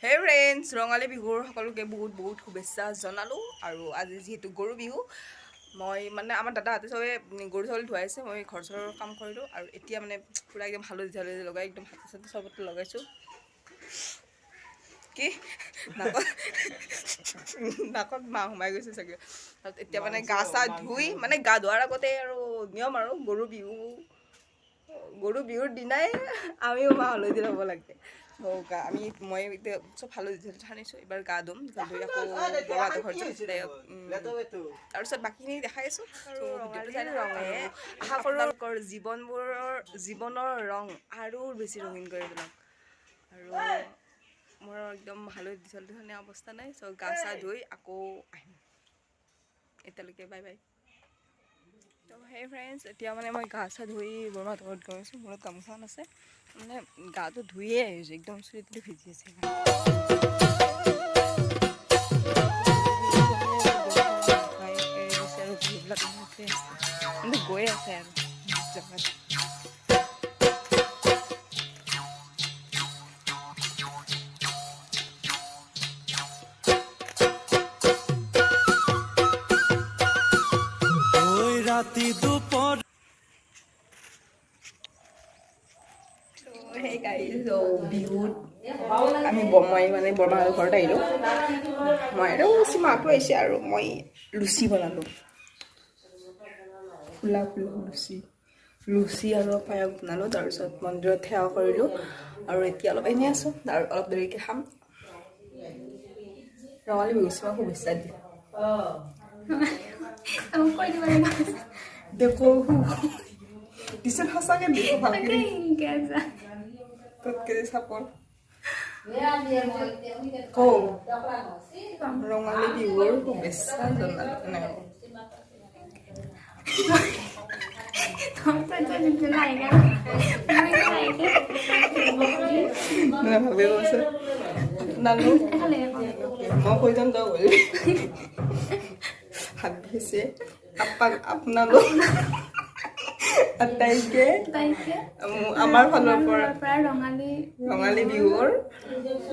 Hey friends, Rongali বিহুৰ সকলোকে বহুত বহুত শুভেচ্ছা জনালোঁ। আৰু আজি যিহেতু গৰু বিহু, মই মানে আমাৰ দাদাহঁতে চবে গৰু ছাগলী ধুৱাইছে, মই ঘৰ চৰৰ কাম কৰিলোঁ। আৰু এতিয়া মানে পূৰা একদম হালধি চালধি লগাই একদম হাতে চাতে চবতে লগাইছোঁ। কি নাকত মাহ সোমাই গৈছে চাগে। এতিয়া মানে গা চা ধুই মানে গা ধোৱাৰ আগতে আৰু নিয়ম আৰু গৰু বিহুৰ দিনাই আমিও মাহ হালধি ল'ব লাগে। মই এতিয়া চব হালধি সানিছোঁ, এইবাৰ গা ধুম। গা ধুই আকৌ বৰমাহঁতৰ ঘৰত যাম। তাৰপিছত বাকীখিনি দেখাই আছোঁ। আশা কৰোঁ আপোনালোকৰ জীৱনৰ ৰং আৰু বেছি ৰঙীন কৰি পেলাওক। আৰু মোৰ একদম হালধি চালধি সানি অৱস্থা নাই। চ' গা চা ধুই আকৌ আহিম। এতিয়ালৈকে বাই বাই। তো সেই ফ্ৰেণ্ডছ, এতিয়া মানে মই গা চা ধুই বৰমাহঁতৰ ঘৰত গৈ আছোঁ। মূৰত গামোচাখন আছে, মানে গাটো ধুয়ে আহিছোঁ, একদম চুলি তুলি ভিজি আছে। গৈ আছে আৰু জেগাত। ৰাতি দুপৰ সেই গাইজ বিহুত মই মানে বৰমাহঁতৰ ঘৰত আহিলোঁ। মই আৰু সীমাটো আহিছে আৰু মই লুচি বনালোঁ। ফুলা লুচি আৰু পায়স বনালোঁ। তাৰপিছত মন্দিৰত সেৱা কৰিলোঁ আৰু এতিয়া অলপ এনেই আছোঁ আৰু অলপ দেৰিকৈ খাম। ৰঙালী বিহু চিমা শুভেচ্ছা দিয়ে। দেখো দিছে সঁচাকৈ দেখো ভালকৈ তোতকে চাপৰ কওঁ ৰঙালী বিহুৰ শুভেচ্ছা জনালোঁ। ভাবি কৈছে নানো মই কৈ যাম তই বুলি ভাবিছে আপোনালোক আটাইকে আমাৰ ফালৰ পৰা ৰঙালী বিহুৰ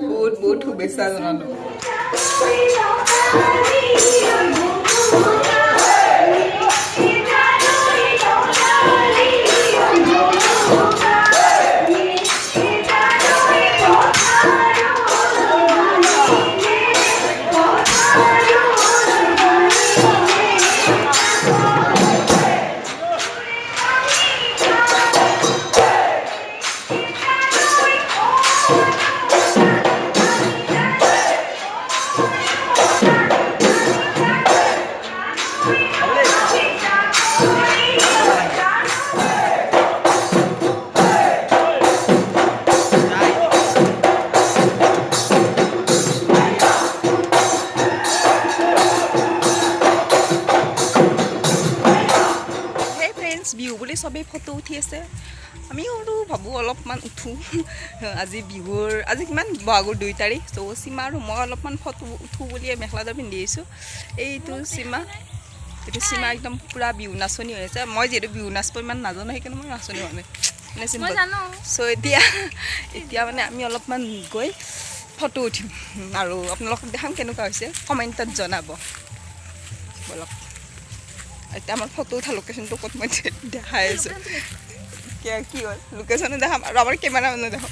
বহুত বহুত শুভেচ্ছা জনালোঁ। বিহু বুলি চবেই ফটো উঠি আছে, আমিও আৰু ভাবোঁ অলপমান উঠোঁ। আজি কিমান বহাগৰ 2 তাৰিখ। ত' সীমা আৰু মই অলপমান ফটো উঠোঁ বুলিয়ে মেখেলা চাদৰ পিন্ধি আহিছোঁ। এইটো সীমা একদম পূৰা বিহু নাচনি হৈ আছে। মই যিহেতু বিহু নাচিব ইমান নাজানো, সেইকাৰণে মই নাচনি হোৱা নাই মানে চিম্পল। চ' এতিয়া মানে আমি অলপমান গৈ ফটো উঠিম আৰু আপোনালোকক দেখাম কেনেকুৱা হৈছে কমেণ্টত জনাব বলক এতিয়া আমাৰ ফটো উঠা লোকেশ্যনটো ক'ত মই দেখাই আছোঁ কি হ'ল লোকেশ্যনে দেখাম আৰু আমাৰ কেমেৰা মানুহ দেখাম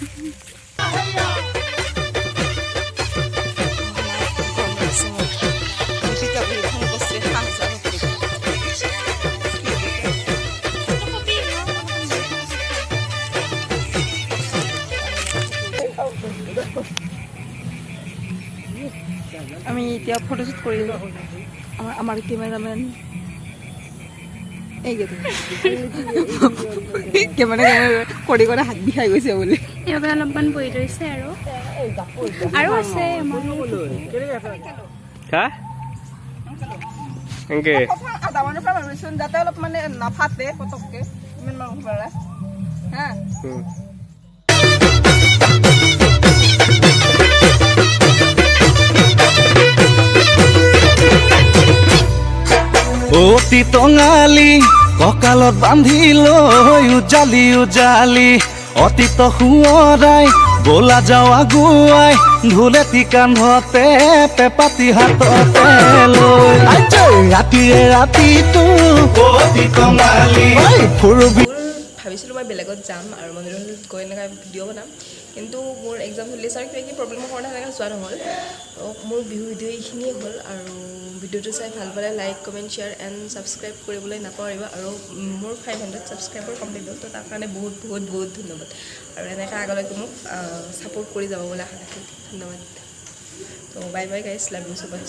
Bithika Bihu ফোন কৰছে 5000 কৰে আমি এতিয়া ফটোশুট কৰি আমাৰ ক্যামেৰাম্যান এই গেছে ক্যামেৰা কৰি কৰি হাত বিষাই গৈছে বুলি এবাৰ অলপমান বহি ৰৈছে আৰু আছে হা এংকে আধা মানৰ পৰা ভাবিছোঁ যাতে অলপ মানে নাফাটে পটককে ইমান মানুহ পাৰে হা অতি টঙালি কঁকালত বান্ধি লৈ উজালি উজালি অতীত সোঁৱৰাই বলা যাওঁ আগুৱাই ঢোলেটি কান্ধতে পেপাতি হাততে লৈ ৰাতিৰে ৰাতিটো অতি টঙালি ফুৰবি ভাবিছিলোঁ মই বেলেগত যাম আৰু মন্দিৰত গৈ এনেকৈ ভিডিঅ' বনাম কিন্তু মোৰ এক্সাম চলি আছে আৰু কিবা কিবি প্ৰব্লেমৰ কাৰণে সেনেকৈ যোৱা নহ'ল মোৰ বিহু ভিডিঅ' এইখিনিয়ে হ'ল আৰু ভিডিঅ'টো চাই ভাল পালে like comment share and subscribe কৰিবলৈ নাপাহৰিব আৰু মোৰ 500 ছাবস্ক্ৰাইবাৰ কমপ্লিট হ'ল তো তাৰ কাৰণে বহুত বহুত বহুত ধন্যবাদ আৰু এনেকৈ আগলৈকে মোক ছাপোৰ্ট কৰি যাব বুলি আশা ৰাখিলোঁ ধন্যবাদ তো bye bye guys love you so mass